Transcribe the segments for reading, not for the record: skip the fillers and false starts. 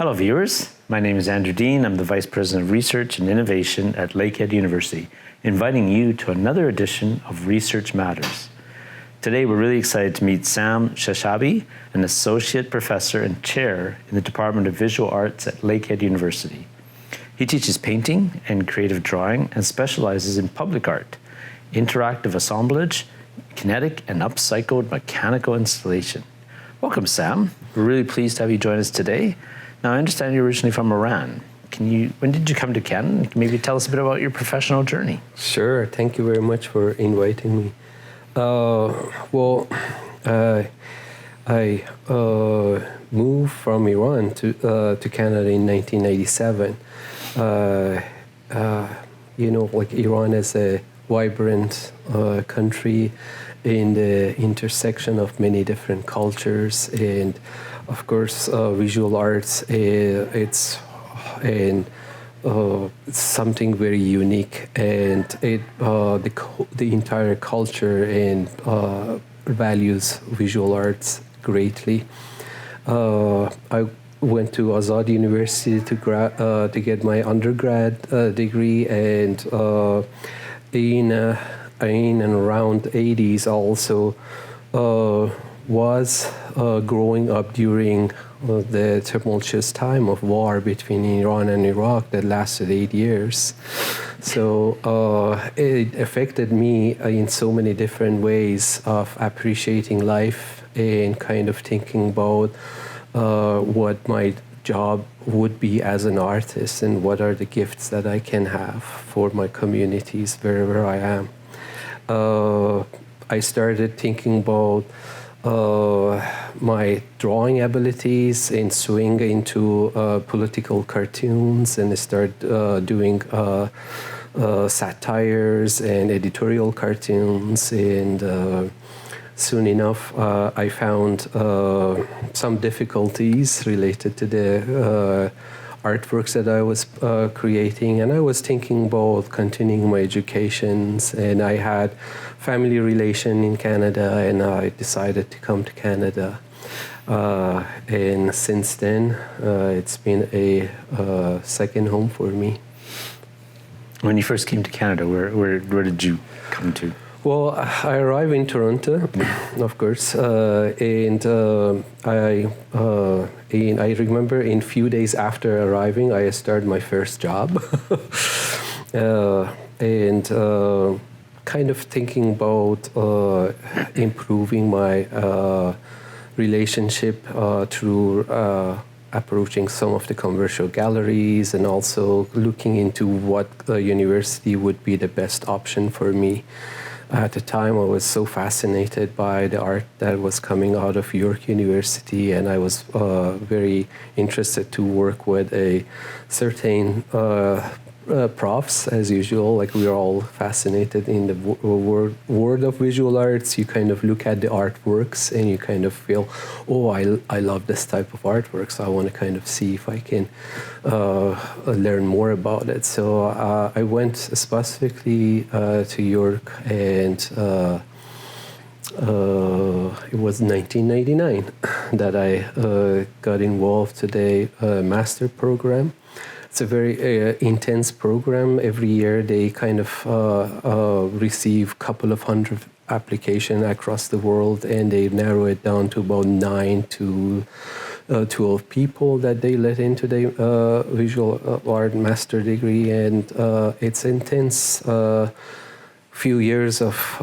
Hello viewers, my name is Andrew Dean. I'm the Vice President of Research and Innovation at Lakehead University, inviting you to another edition of Research Matters. Today we're really excited to meet Sam Shahsahabi, an Associate Professor and Chair in the Department of Visual Arts at Lakehead University. He teaches painting and creative drawing and specializes in public art, interactive assemblage, kinetic and upcycled mechanical installation. Welcome, Sam. We're really pleased to have you join us today. Now, I understand you're originally from Iran. When did you come to Canada? Can you maybe tell us a bit about your professional journey? Sure. Thank you very much for inviting me. I moved from Iran to Canada in 1997. Iran is a vibrant country in the intersection of many different cultures, and of course, visual arts, it's something very unique, and the entire culture and values visual arts greatly. I went to Lakehead University to get my undergrad degree, and in and around 80s also was growing up during the tumultuous time of war between Iran and Iraq that lasted 8 years. So it affected me in so many different ways of appreciating life and kind of thinking about what my job would be as an artist and what are the gifts that I can have for my communities wherever I am. I started thinking about my drawing abilities and swing into political cartoons, and I started doing satires and editorial cartoons, and soon enough I found some difficulties related to the artworks that I was creating, and I was thinking about continuing my educations, and I had family relation in Canada, and I decided to come to Canada. And since then, it's been a second home for me. When you first came to Canada, where did you come to? Well, I arrived in Toronto, of course, and I remember in few days after arriving, I started my first job, and kind of thinking about improving my relationship through approaching some of the commercial galleries, and also looking into what university would be the best option for me. At the time, I was so fascinated by the art that was coming out of York University, and I was very interested to work with a certain profs, as usual. Like, we are all fascinated in the world of visual arts. You kind of look at the artworks and you kind of feel, oh, I love this type of artwork, so I want to kind of see if I can learn more about it. So I went specifically to York, and it was 1999 that I got involved to the master program. It's a very intense program. Every year they kind of receive a couple of hundred applications across the world, and they narrow it down to about 9 to 12 people that they let into the visual art master degree, and it's intense. Few years of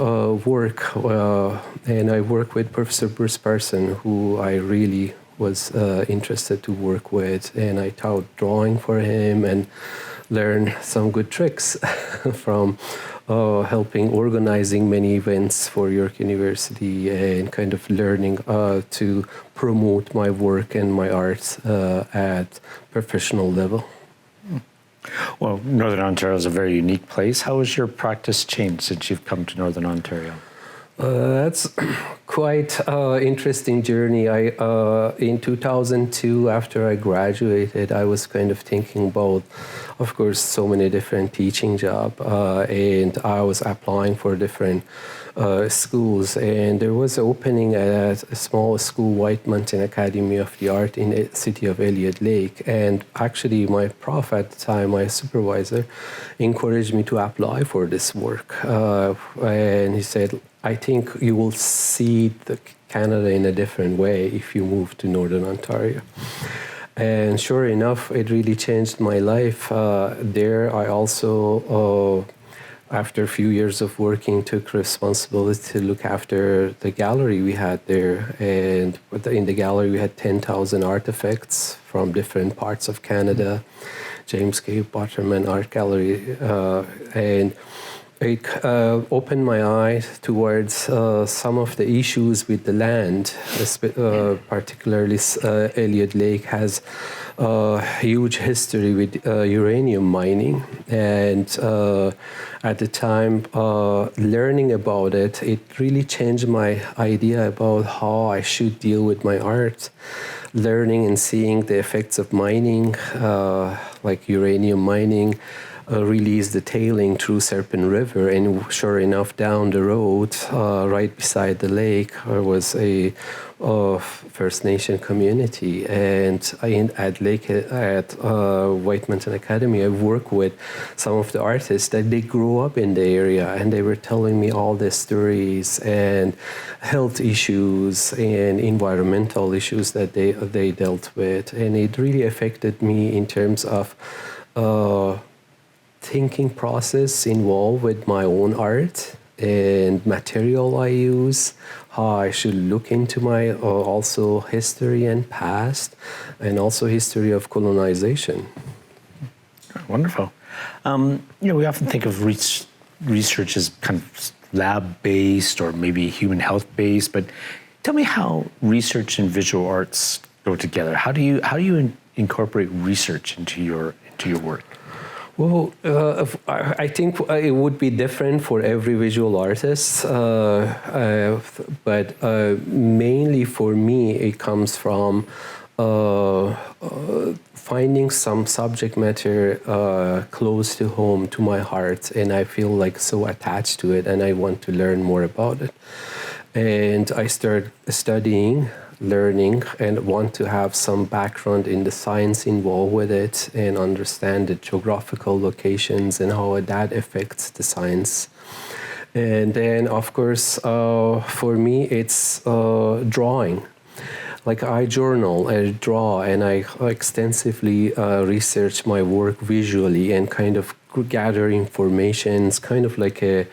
work, and I work with Professor Bruce Parson, who I really was interested to work with, and I taught drawing for him and learned some good tricks from helping organizing many events for York University, and kind of learning to promote my work and my art at professional level. Well, Northern Ontario is a very unique place. How has your practice changed since you've come to Northern Ontario? That's quite interesting journey. In 2002, after I graduated, I was kind of thinking about, of course, so many different teaching jobs, and I was applying for different schools. And there was an opening at a small school, White Mountain Academy of the Art in the city of Elliott Lake. And actually, my prof at the time, my supervisor, encouraged me to apply for this work. And he said, I think you will see Canada in a different way if you move to Northern Ontario. And sure enough, it really changed my life. There, I also, after a few years of working, took responsibility to look after the gallery we had there. And in the gallery, we had 10,000 artifacts from different parts of Canada, James K. Botterman Art Gallery. And it opened my eyes towards some of the issues with the land, particularly Elliott Lake has a huge history with uranium mining. And at the time, learning about it, it really changed my idea about how I should deal with my art. Learning and seeing the effects of mining, like uranium mining, released the tailing through Serpent River, and sure enough, down the road, right beside the lake, there was a First Nation community. And at White Mountain Academy, I worked with some of the artists that they grew up in the area, and they were telling me all their stories and health issues and environmental issues that they dealt with, and it really affected me in terms of thinking process involved with my own art and material I use, how I should look into my also history and past, and also history of colonization. Wonderful. We often think of research as kind of lab-based or maybe human health-based, but tell me how research and visual arts go together. How do you incorporate research into your work? Well, I think it would be different for every visual artist, but mainly for me, it comes from finding some subject matter close to home, to my heart, and I feel like so attached to it, and I want to learn more about it. And I start studying, learning, and want to have some background in the science involved with it and understand the geographical locations and how that affects the science. And then, of course, for me, it's drawing. Like I journal, I draw, and I extensively research my work visually and kind of gather information. It's kind of like a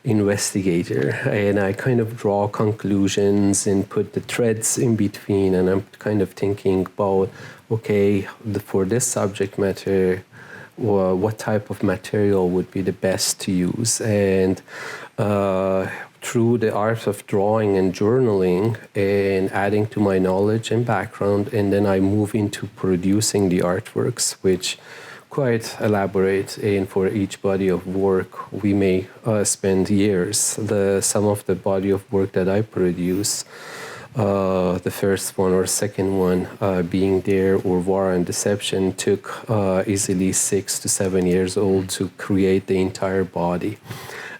investigator, and I kind of draw conclusions and put the threads in between, and I'm kind of thinking about, okay, for this subject matter, what type of material would be the best to use. And through the art of drawing and journaling and adding to my knowledge and background, and then I move into producing the artworks, which quite elaborate, and for each body of work we may spend years. Some of the body of work that I produce, the first one or second one being there, or War and Deception, took easily 6 to 7 years old to create the entire body.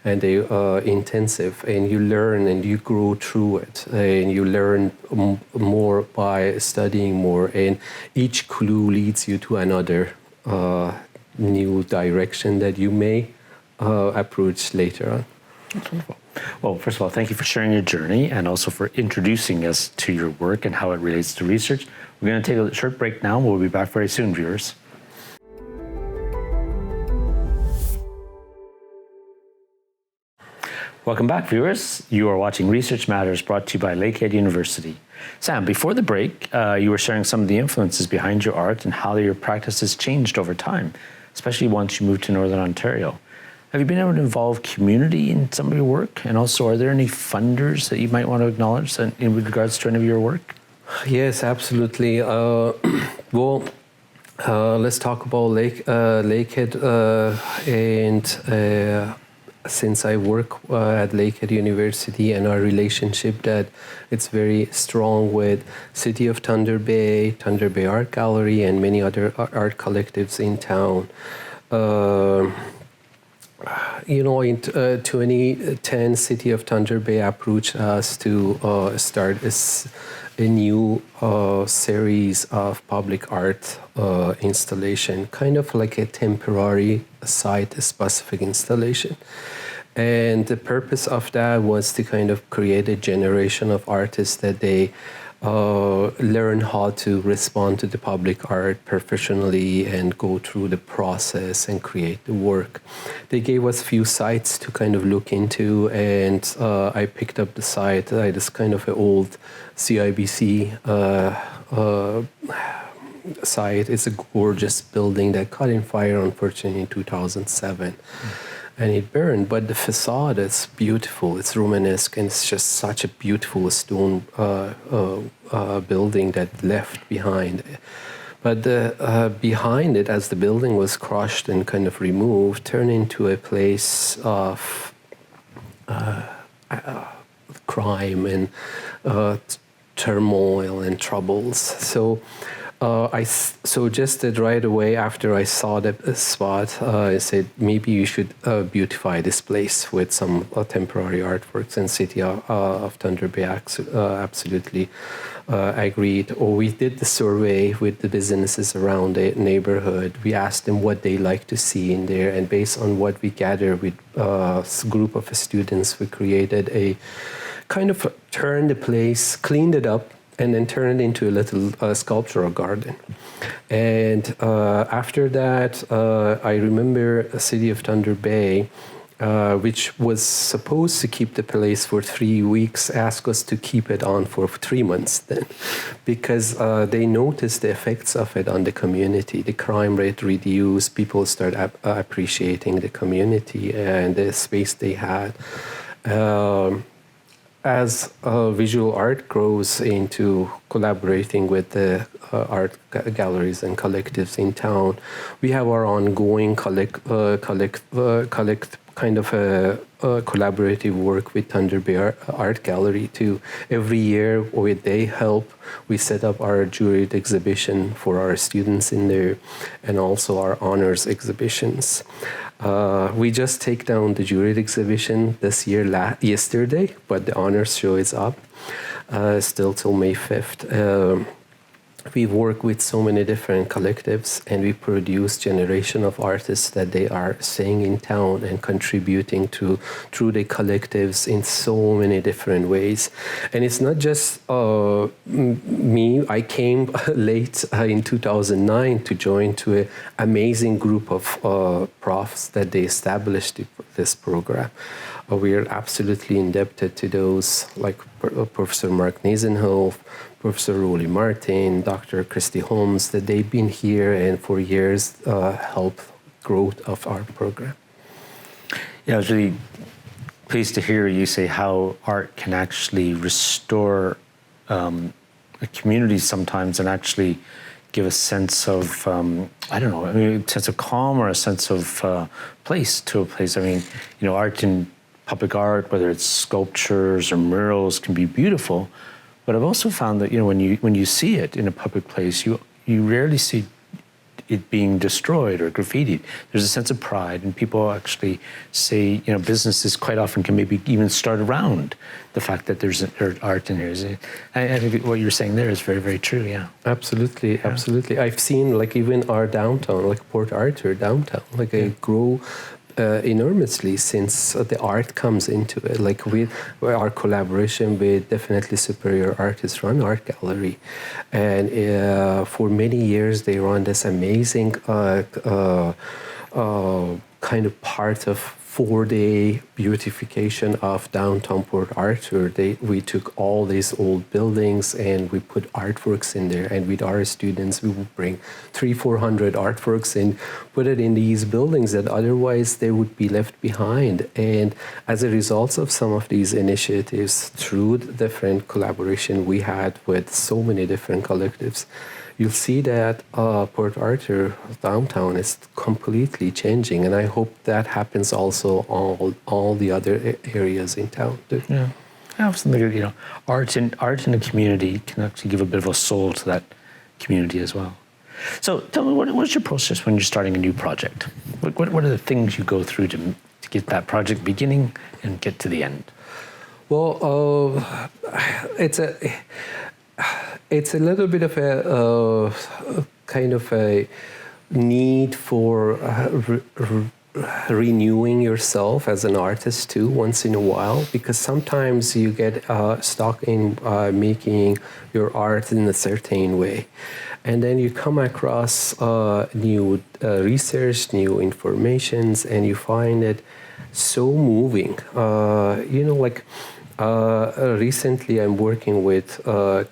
And they are intensive, and you learn and you grow through it, and you learn more by studying more, and each clue leads you to another new direction that you may approach later on. That's wonderful. Well, first of all, thank you for sharing your journey and also for introducing us to your work and how it relates to research. We're going to take a short break now. We'll be back very soon, viewers. Welcome back, viewers. You are watching Research Matters, brought to you by Lakehead University. Sam, before the break, you were sharing some of the influences behind your art and how your practice has changed over time, especially once you moved to Northern Ontario. Have you been able to involve community in some of your work? And also, are there any funders that you might want to acknowledge in regards to any of your work? Yes, absolutely. Let's talk about Lakehead and since I work at Lakehead University, and our relationship that it's very strong with City of Thunder Bay Art Gallery, and many other art collectives in town. In 2010, City of Thunder Bay approached us to start a new series of public art installation, kind of like a temporary site-specific installation. And the purpose of that was to kind of create a generation of artists that they learn how to respond to the public art professionally and go through the process and create the work. They gave us few sites to kind of look into, and I picked up the site. It's kind of an old CIBC site. It's a gorgeous building that caught in fire, unfortunately, in 2007. And it burned, but the facade is beautiful. It's Romanesque, and it's just such a beautiful stone building that left behind. But behind it, as the building was crushed and kind of removed, turned into a place of crime and turmoil and troubles. So I suggested right away after I saw the spot, I said, maybe you should beautify this place with some temporary artworks. And City of Thunder Bay absolutely agreed. Or we did the survey with the businesses around the neighborhood. We asked them what they like to see in there. And based on what we gathered with a group of students, we created a kind of turned the place, cleaned it up, and then turn it into a little sculptural garden. And after that, I remember a City of Thunder Bay, which was supposed to keep the place for 3 weeks, asked us to keep it on for 3 months then, because they noticed the effects of it on the community. The crime rate reduced, people started appreciating the community and the space they had. As visual art grows into collaborating with the art galleries and collectives in town, we have our ongoing kind of a collaborative work with Thunder Bay Art Gallery too. Every year, with their help, we set up our juried exhibition for our students in there, and also our honors exhibitions. We just take down the juried exhibition this year, yesterday, but the honors show is up still till May 5th. We work with so many different collectives, and we produce generation of artists that they are staying in town and contributing through the collectives in so many different ways. And it's not just me. I came late in 2009 to join to an amazing group of profs that they established this program. We are absolutely indebted to those like Professor Mark Nasenhoff, Professor Rolly Martin, Dr. Christy Holmes, that they've been here and for years helped growth of our program. Yeah, I was really pleased to hear you say how art can actually restore a community sometimes and actually give a sense of, a sense of calm or a sense of place to a place. I mean, art in public art, whether it's sculptures or murals, can be beautiful. But I've also found that when you see it in a public place, you rarely see it being destroyed or graffitied. There's a sense of pride, and people actually say, businesses quite often can maybe even start around the fact that there's art in here. I think what you're saying there is very, very true. Yeah, absolutely, yeah. Absolutely. I've seen even our downtown, like Port Arthur downtown, I grow enormously since the art comes into it. Like with our collaboration with definitely Superior Artists Run Art Gallery, and for many years they run this amazing kind of part of 4-day beautification of downtown Port Arthur. We took all these old buildings and we put artworks in there, and with our students we would bring 300-400 artworks and put it in these buildings that otherwise they would be left behind. And as a result of some of these initiatives, through the different collaboration we had with so many different collectives, you'll see that Port Arthur downtown is completely changing, and I hope that happens also all the other areas in town too. Yeah, I have something, art in a community can actually give a bit of a soul to that community as well. So tell me, what's your process when you're starting a new project? What are the things you go through to get that project beginning and get to the end? Well, it's a little bit of a kind of a need for renewing yourself as an artist too once in a while, because sometimes you get stuck in making your art in a certain way, and then you come across new research, new informations, and you find it so moving. Recently I'm working with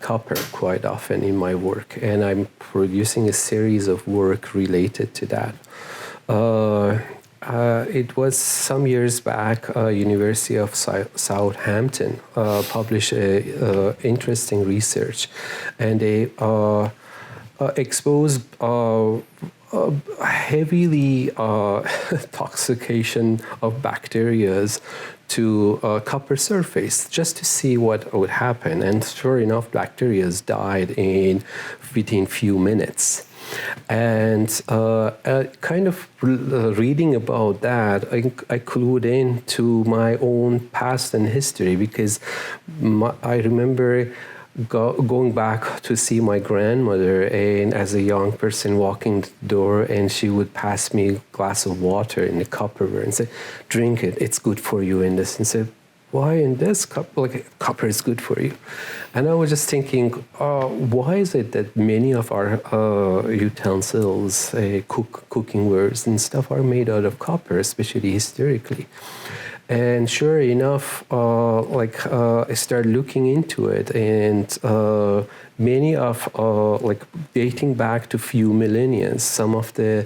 copper quite often in my work, and I'm producing a series of work related to that. It was some years back, University of Southampton published interesting research, and they exposed heavily toxication of bacteria to copper surface just to see what would happen. And sure enough, bacteria died within few minutes. And kind of reading about that, I clued into my own past and history, because I remember going back to see my grandmother, and as a young person walking the door, and she would pass me a glass of water in the copperware and say, "Drink it, it's good for you," in this. And say, "Why in this cup? Like, copper is good for you." And I was just thinking, why is it that many of our utensils, cooking wares and stuff are made out of copper, especially historically? And sure enough, I started looking into it, and many of, dating back to few millennia, some of the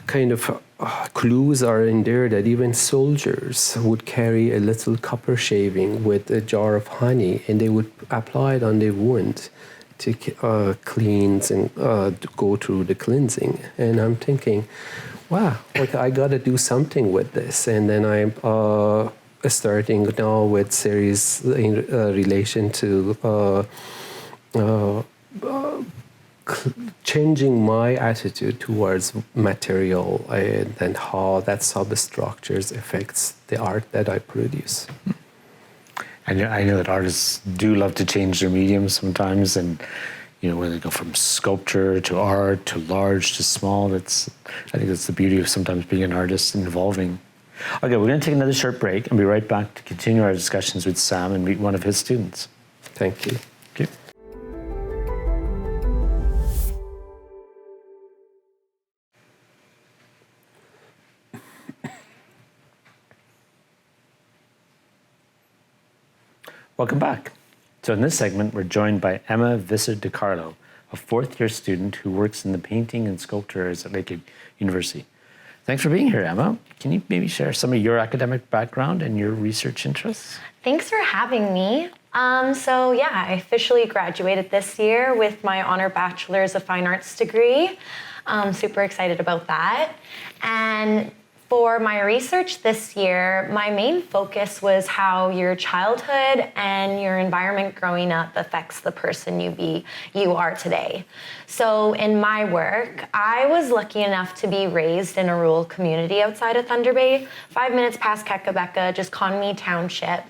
kind of clues are in there that even soldiers would carry a little copper shaving with a jar of honey, and they would apply it on their wound to cleanse and go through the cleansing. And I'm thinking, wow, I got to do something with this. And then I'm starting now with series in relation to changing my attitude towards material and how that substructures affects the art that I produce. And I know that artists do love to change their mediums sometimes, and whether they go from sculpture to art to large to small, I think that's the beauty of sometimes being an artist and evolving. Okay, we're going to take another short break and be right back to continue our discussions with Sam and meet one of his students. Thank you. Okay. Welcome back. So in this segment, we're joined by Emma Visser-Dicarlo, a fourth-year student who works in the painting and sculpture areas at Lakehead University. Thanks for being here, Emma. Can you maybe share some of your academic background and your research interests? Thanks for having me. I officially graduated this year with my honor bachelor's of fine arts degree. I'm super excited about that. And for my research this year, my main focus was how your childhood and your environment growing up affects the person you are today. So in my work, I was lucky enough to be raised in a rural community outside of Thunder Bay, 5 minutes past Kakabeka, just Conmee Township.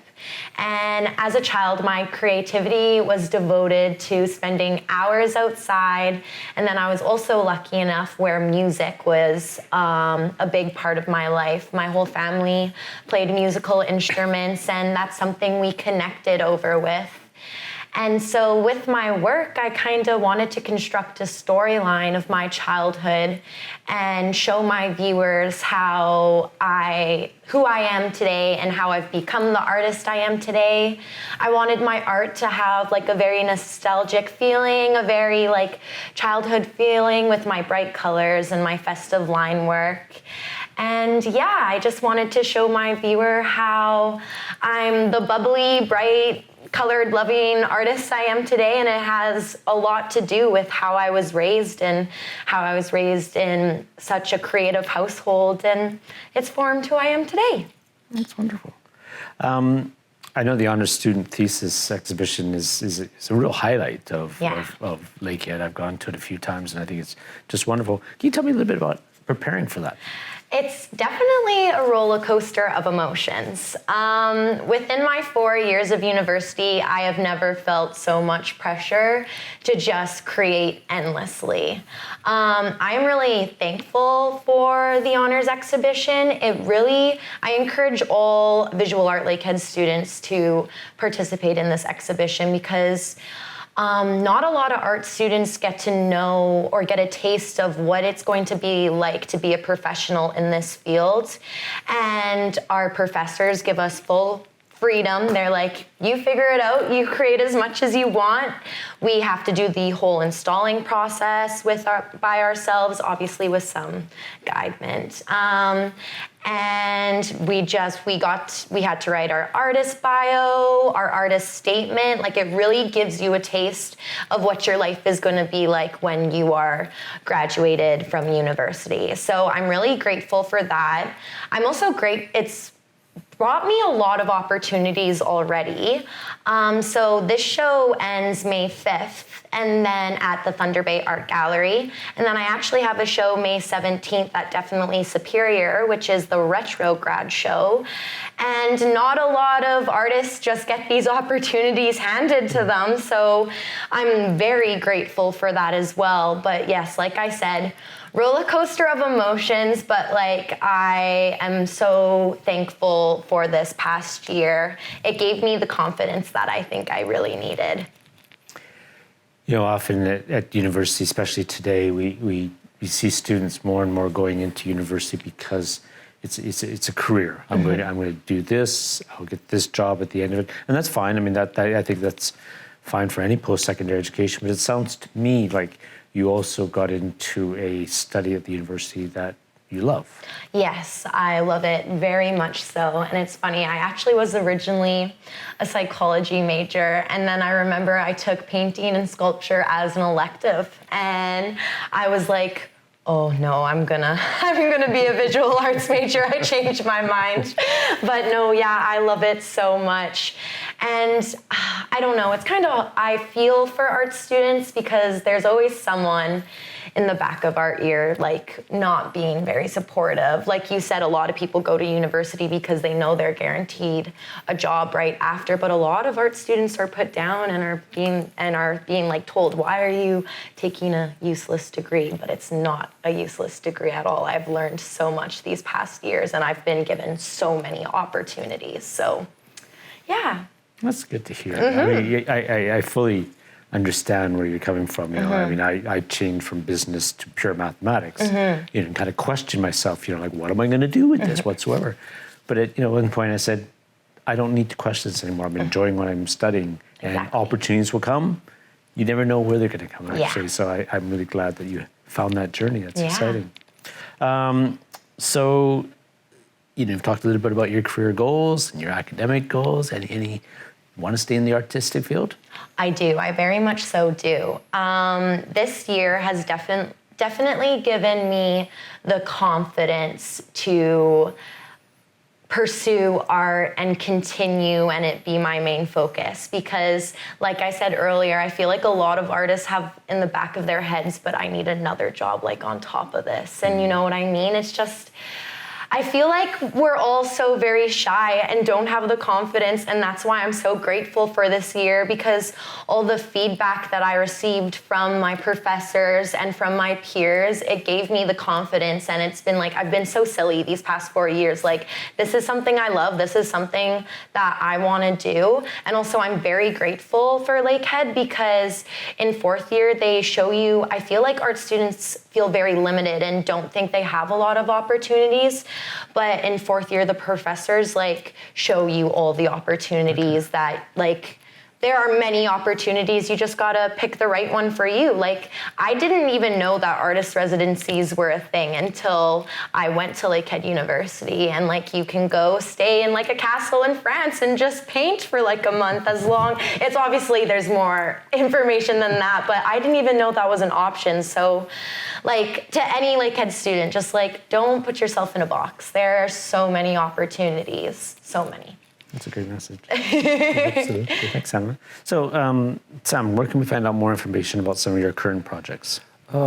And as a child, my creativity was devoted to spending hours outside. And then I was also lucky enough where music was a big part of my life. My whole family played musical instruments, and that's something we connected over with. And so with my work, I kind of wanted to construct a storyline of my childhood and show my viewers who I am today and how I've become the artist I am today. I wanted my art to have a very nostalgic feeling, a very childhood feeling with my bright colors and my festive line work. And I just wanted to show my viewer how I'm the bubbly, bright, colored loving artist I am today, and it has a lot to do with how I was raised and how I was raised in such a creative household, and it's formed who I am today. That's wonderful. I know the honors student thesis exhibition is a real highlight of Lakehead. I've gone to it a few times, and I think it's just wonderful. Can you tell me a little bit about preparing for that? It's definitely a roller coaster of emotions. Within my 4 years of university, I have never felt so much pressure to just create endlessly. I am really thankful for the honors exhibition. I encourage all visual art Lakehead students to participate in this exhibition because not a lot of art students get to know or get a taste of what it's going to be like to be a professional in this field. And our professors give us full freedom. They're like, you figure it out, you create as much as you want. We have to do the whole installing process by ourselves, obviously with some guidance. And we had to write our artist bio, our artist statement. Like, it really gives you a taste of what your life is going to be like when you are graduated from university. So I'm really grateful for that. I'm also it's brought me a lot of opportunities already. So this show ends May 5th, and then at the Thunder Bay Art Gallery. And then I actually have a show May 17th at Definitely Superior, which is the retrograd show. And not a lot of artists just get these opportunities handed to them. So I'm very grateful for that as well. But yes, like I said, roller coaster of emotions, but like, I am so thankful for this past year. It gave me the confidence that I think I really needed. You know, often at university, especially today, we see students more and more going into university because it's a career. I'm going to do this. I'll get this job at the end of it, and that's fine. I mean, I think that's fine for any post-secondary education. But it sounds to me like you also got into a study at the university that you love. Yes, I love it very much so. And it's funny, I actually was originally a psychology major, and then I remember I took painting and sculpture as an elective, and I was like, oh no, I'm gonna be a visual arts major. I changed my mind. But no, yeah, I love it so much. And I don't know, it's kind of, I feel for art students because there's always someone in the back of our ear, like, not being very supportive. Like you said, a lot of people go to university because they know they're guaranteed a job right after, but a lot of art students are put down and are being like told, why are you taking a useless degree? But it's not a useless degree at all. I've learned so much these past years, and I've been given so many opportunities. So, yeah. That's good to hear. I mean, I fully understand where you're coming from. You know, I mean, I changed from business to pure mathematics. You know, and kind of questioned myself. You know, like, what am I going to do with this whatsoever? But at one point, I said, I don't need to question this anymore. I'm enjoying what I'm studying, and opportunities will come. You never know where they're going to come. Actually, so I'm really glad that you found that journey. That's exciting. So, you've talked a little bit about your career goals and your academic goals. Any want to stay in the artistic field? I do. I very much so do. This year has definitely given me the confidence to pursue art and continue and it be my main focus, because like I said earlier, I feel like a lot of artists have in the back of their heads, but I need another job like on top of this. And you know what I mean? It's just, I feel like we're all so very shy and don't have the confidence, and that's why I'm so grateful for this year, because all the feedback that I received from my professors and from my peers, it gave me the confidence, and it's been like, I've been so silly these past 4 years. Like, this is something I love, this is something that I want to do. And also I'm very grateful for Lakehead, because in fourth year they show you, I feel like art students feel very limited and don't think they have a lot of opportunities. But in fourth year, the professors like show you all the opportunities that like there are many opportunities. You just gotta pick the right one for you. Like, I didn't even know that artist residencies were a thing until I went to Lakehead University, and like you can go stay in like a castle in France and just paint for like a month as long. It's obviously there's more information than that, but I didn't even know that was an option. So like to any Lakehead student, just like don't put yourself in a box. There are so many opportunities, so many. That's a great message. Absolutely. Thanks, Emma. So, Sam, where can we find out more information about some of your current projects? My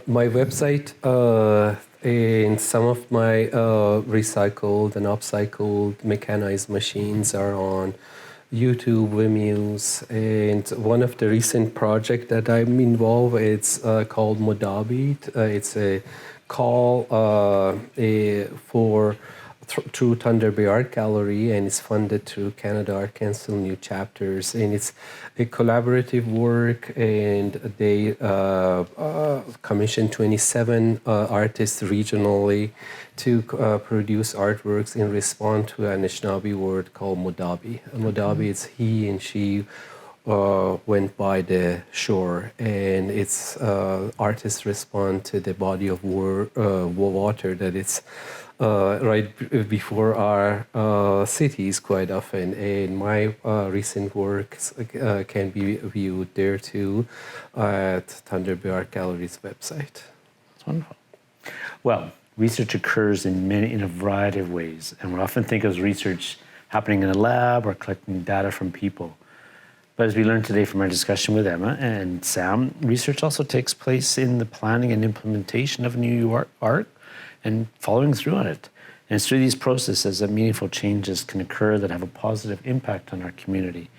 website and some of my recycled and upcycled mechanized machines are on YouTube, Vimeo, and one of the recent project that I'm involved, it's called Modabi. It's a call through Thunder Bay Art Gallery, and it's funded through Canada Art Council New Chapters, and it's a collaborative work, and they commissioned 27 artists regionally to produce artworks in response to an Anishinaabe word called Modabi. Modabi is he and she went by the shore, and it's artists respond to the body of water that it's right before our cities quite often. And my recent works can be viewed there too at Thunder Bay Art Gallery's website. That's wonderful. Well, research occurs in a variety of ways, and we often think of research happening in a lab or collecting data from people. But as we learned today from our discussion with Emma and Sam, research also takes place in the planning and implementation of new art and following through on it. And it's through these processes that meaningful changes can occur that have a positive impact on our community.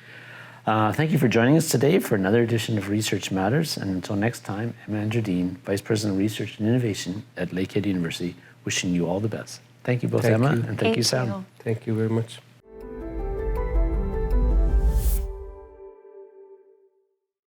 Thank you for joining us today for another edition of Research Matters. And until next time, Emma Visser-Dicarlo, Vice President of Research and Innovation at Lakehead University, wishing you all the best. Thank you both, Emma, and thank you, Sam. Thank you very much.